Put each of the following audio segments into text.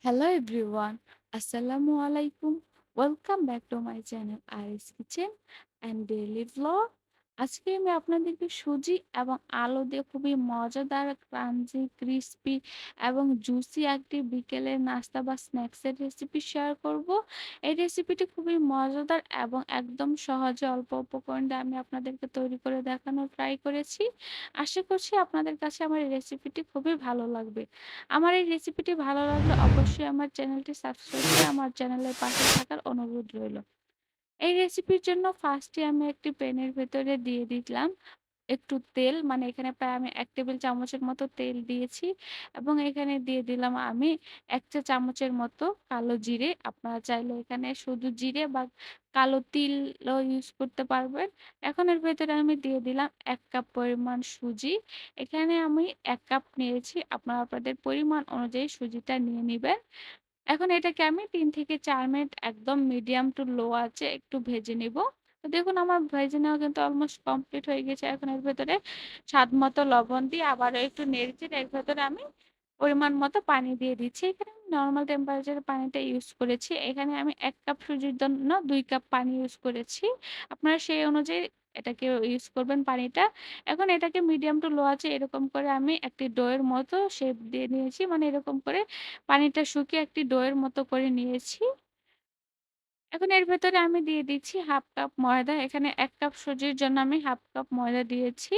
Hello everyone, Assalamu alaikum. Welcome back to my channel Aris Kitchen and Daily Vlog. আজকে আমি আপনাদেরকে সুজি এবং আলু দিয়ে খুবই মজাদার ক্রাঞ্চি ক্রিস্পি এবং জুসি একটি বিকেলের নাস্তা বা স্ন্যাক্সের রেসিপি শেয়ার করব। এই রেসিপিটি খুবই মজাদার এবং একদম সহজে অল্প উপকরণ দিয়ে আমি আপনাদেরকে তৈরি করে দেখানোর ট্রাই করেছি। আশা করছি আপনাদের কাছে আমার এই রেসিপিটি খুবই ভালো লাগবে। আমার এই রেসিপিটি ভালো লাগলে অবশ্যই আমার চ্যানেলটি সাবস্ক্রাইব করে আমার চ্যানেলের পাশে থাকার অনুরোধ রইল। এই রেসিপির জন্য ফার্স্টে আমি একটি প্যানের ভেতরে দিয়ে দিলাম একটু তেল, মানে এখানে প্রায় আমি ১ টেবিল চামচের মতো তেল দিয়েছি এবং এখানে দিয়ে দিলাম আমি ১ চা চামচের মতো কালো জিরে। আপনারা চাইলে এখানে শুধু জিরে বা কালো তিলও ইউজ করতে পারবেন। এখন এর ভেতরে আমি দিয়ে দিলাম ১ কাপ পরিমাণ সুজি। এখানে আমি ১ কাপ নিয়েছি। আপনারা আপনাদের পরিমাণ অনুযায়ী সুজিটা নিয়ে নিবেন। এখন এটাকে আমি ৩ থেকে ৪ মিনিট একদম মিডিয়াম টু লো আঁচে একটু ভেজে নিব। তো দেখুন আমার ভেজে নেওয়া কিন্তু অলমোস্ট কমপ্লিট হয়ে গেছে। এখন এর ভেতরে স্বাদ মতো লবণ দিয়ে আবারও একটু নেড়েচেড়ে এর ভেতরে আমি পরিমাণ মতো পানি দিয়ে দিচ্ছি। এখানে আমি নরমাল টেম্পারেচারে পানিটা ইউজ করেছি। এখানে আমি ১ কাপ সুজির জন্য ২ কাপ পানি ইউজ করেছি। আপনারা সেই অনুযায়ী এটাকে ইউজ করবেন পানিটা। এখন এটাকে মিডিয়াম টু লো আঁচে এরকম করে আমি একটি ডো এর মতো শেপ দিয়ে নিয়েছি। মানে এরকম করে পানিটা শুকিয়ে একটি ডো এর মতো করে নিয়েছি। এখন এর ভেতরে আমি দিয়ে দিচ্ছি ১/২ কাপ ময়দা। এখানে ১ কাপ সুজির জন্য আমি ১/২ কাপ ময়দা দিয়েছি।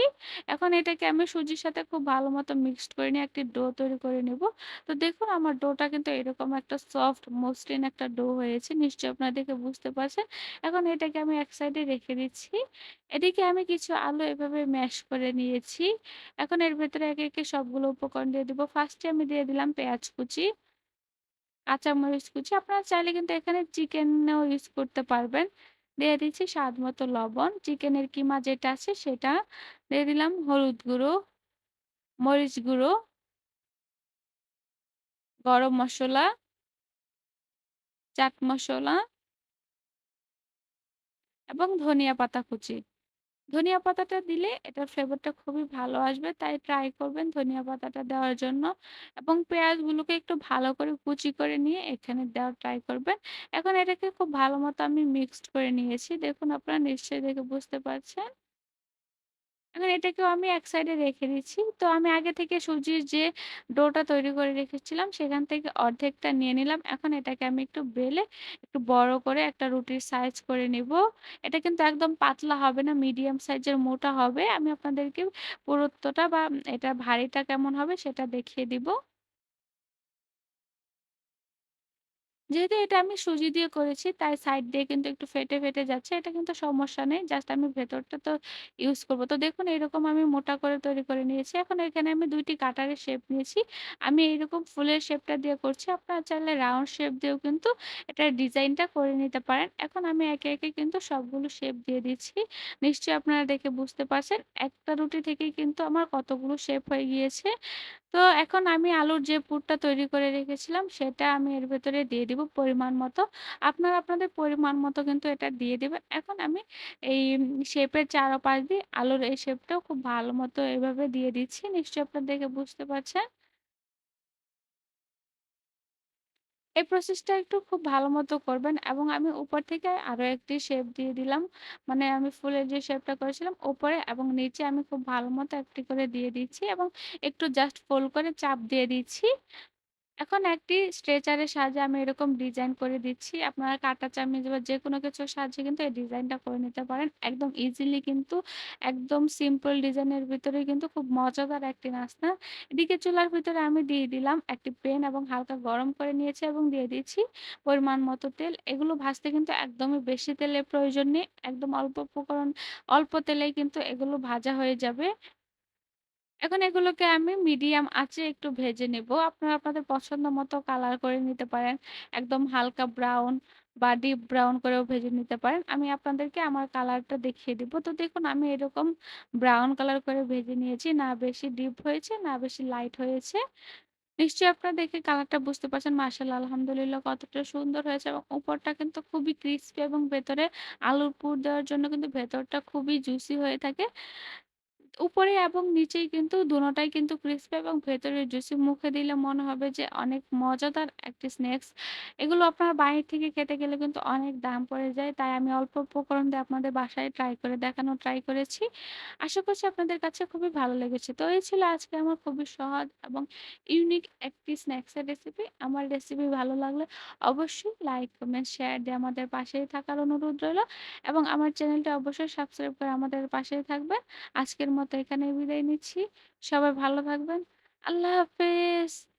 এখন এটাকে আমি সুজির সাথে খুব ভালো মতো মিক্সড করে নিয়ে একটি ডো তৈরি করে নেব। তো দেখুন আমার ডোটা কিন্তু এরকম একটা সফট মসৃণ একটা ডো হয়েছে। নিশ্চয়ই আপনারা দেখে বুঝতে পারছেন। এখন এটাকে আমি এক সাইডে রেখে দিচ্ছি। এদিকে আমি কিছু আলু এভাবে ম্যাশ করে নিয়েছি। এখন এর ভেতরে একে, একে সবগুলো উপকরণ দিয়ে দিব। ফার্স্টে আমি দিয়ে দিলাম পেঁয়াজ কুচি। কাঁচামরিচ কুচি। আপনারা চাইলে কিন্তু এখানে চিকেনও ইউজ করতে পারবেন। দিয়ে দিচ্ছি স্বাদ মতো লবণ। চিকেনের কিমা যেটা আছে সেটা। দিয়ে দিলাম হলুদ গুঁড়ো, মরিচ গুঁড়ো, গরম মসলা, চাট মসলা এবং ধনিয়া পাতা কুচি। ধনিয়া পাতাটা দিলে এটার ফ্লেভারটা খুবই ভালো আসবে। তাই ট্রাই করবেন ধনিয়া পাতাটা দেওয়ার জন্য এবং পেঁয়াজগুলোকে একটু ভালো করে কুচি করে নিয়ে এখানে দেওয়ার ট্রাই করবেন। এখন এটাকে খুব ভালো মতো আমি মিক্সড করে নিয়েছি। দেখুন আপনারা নিশ্চয়ই দেখে বুঝতে পারছেন। এখন এটাকেও আমি এক সাইডে রেখে দিচ্ছি। তো আমি আগে থেকে সুজির যে ডোটা তৈরি করে রেখেছিলাম সেখান থেকে অর্ধেকটা নিয়ে নিলাম। এখন এটাকে আমি একটু বেলে একটু বড় করে একটা রুটির সাইজ করে নিব। এটা কিন্তু একদম পাতলা হবে না, মিডিয়াম সাইজের মোটা হবে। আমি আপনাদেরকে পুরুত্বটা বা এটা ভারীটা কেমন হবে সেটা দেখিয়ে দিব। যেহেতু এটা আমি সুজি দিয়ে করেছি তাই সাইড দিয়ে কিন্তু একটু ফেটে, ফেটে যাচ্ছে। এটা কিন্তু সমস্যা নেই। জাস্ট আমি ভেতরটা তো ইউজ করব। তো দেখুন এরকম আমি মোটা করে তৈরি করে নিয়েছি। এখন এখানে আমি ২ টি কাটারের শেপ নিয়েছি। আমি এইরকম ফুলের শেপটা দিয়ে করছি। আপনারা চাইলে রাউন্ড শেপ দিয়েও কিন্তু এটার ডিজাইনটা করে নিতে পারেন। এখন আমি একে, একে কিন্তু সবগুলো শেপ দিয়ে দিচ্ছি। নিশ্চয়ই আপনারা দেখে বুঝতে পারছেন। একটা রুটি থেকেই কিন্তু আমার কতগুলো শেপ হয়ে গিয়েছে। তো এখন আমি আলুর যে পুরটা তৈরি করে রেখেছিলাম সেটা আমি এর ভেতরে দিয়ে দিব পরিমাণ মতো। আপনারা আপনাদের পরিমাণ মতো কিন্তু এটা দিয়ে দিবেন। এখন আমি এই শেপের চারপাশ দিয়ে আলুর এই শেপটাও খুব ভালো মতো এভাবে দিয়ে দিচ্ছি। নিশ্চয়ই আপনারা দেখে বুঝতে পারছেন। এই প্রসেসটা একটু খুব ভালো মতো করবেন এবং আমি উপর থেকে আরো একটি শেপ দিয়ে দিলাম। মানে আমি ফুলের যে শেপটা করেছিলাম উপরে এবং নিচে আমি খুব ভালো মতো একটি করে দিয়ে দিচ্ছি এবং একটু জাস্ট ফোল্ড করে চাপ দিয়ে দিচ্ছি। এখন একটি স্ট্রেচারের সাহায্যে আমি এরকম ডিজাইন করে দিচ্ছি। আপনারা কাঁটা চামচ বা যেকোনো কিছুর সাহায্যে কিন্তু এই ডিজাইনটা করে নিতে পারেন। একদম ইজিলি কিন্তু একদম সিম্পল ডিজাইনের ভিতরে কিন্তু খুব মজাদার একটি নাস্তা। এদিকে চুলার ভিতরে আমি দিয়ে দিলাম একটি প্যান এবং হালকা গরম করে নিয়েছি এবং দিয়ে দিচ্ছি পরিমাণ মতো তেল। এগুলো ভাজতে কিন্তু একদমই বেশি তেলের প্রয়োজন নেই। একদম অল্প উপকরণ, অল্প তেলেই কিন্তু এগুলো ভাজা হয়ে যাবে। এখন এগুলোকে আমি মিডিয়াম আঁচে একটু ভেজে নেব। আপনারা আপনাদের পছন্দ মতো কালার করে নিতে পারেন। একদম হালকা ব্রাউন বা ডিপ ব্রাউন করেও ভেজে নিতে পারেন। আমি আপনাদেরকে আমার কালারটা দেখিয়ে দিব। তো দেখুন আমি এরকম ব্রাউন কালার করে ভেজে নিয়েছি। না বেশি ডিপ হয়েছে, না বেশি লাইট হয়েছে। নিশ্চয়ই আপনারা দেখে কালারটা বুঝতে পারছেন। মাশাআল্লাহ আলহামদুলিল্লাহ কতটা সুন্দর হয়েছে এবং উপরটা কিন্তু খুবই ক্রিসপি এবং ভেতরে আলুর পুর দেওয়ার জন্য কিন্তু ভেতরটা খুবই জুসি হয়ে থাকে। উপরে এবং নিচেই কিন্তু দোনোটাই কিন্তু ক্রিসপি এবং ভেতরে জুসি। মুখে দিলে মনে হবে যে অনেক মজাদার একটি স্ন্যাকস। এগুলো আপনার বাইরে থেকে খেতে গেলে কিন্তু অনেক দাম পড়ে যায়। তাই আমি অল্প উপকরণ দিয়ে আপনাদের বাসায় ট্রাই করেছি। আশা করছি আপনাদের কাছে খুবই ভালো লেগেছে। তো এই ছিল আজকে আমার খুবই সহজ এবং ইউনিক একটি স্ন্যাকসের রেসিপি। আমার রেসিপি ভালো লাগলে অবশ্যই লাইক, কমেন্ট, শেয়ার দিয়ে আমাদের পাশেই থাকার অনুরোধ রইল এবং আমার চ্যানেলটি অবশ্যই সাবস্ক্রাইব করে আমাদের পাশেই থাকবেন। আজকের মতো এখানেই বিদায় নিচ্ছি। সবাই ভালো থাকবেন। আল্লাহ হাফেজ।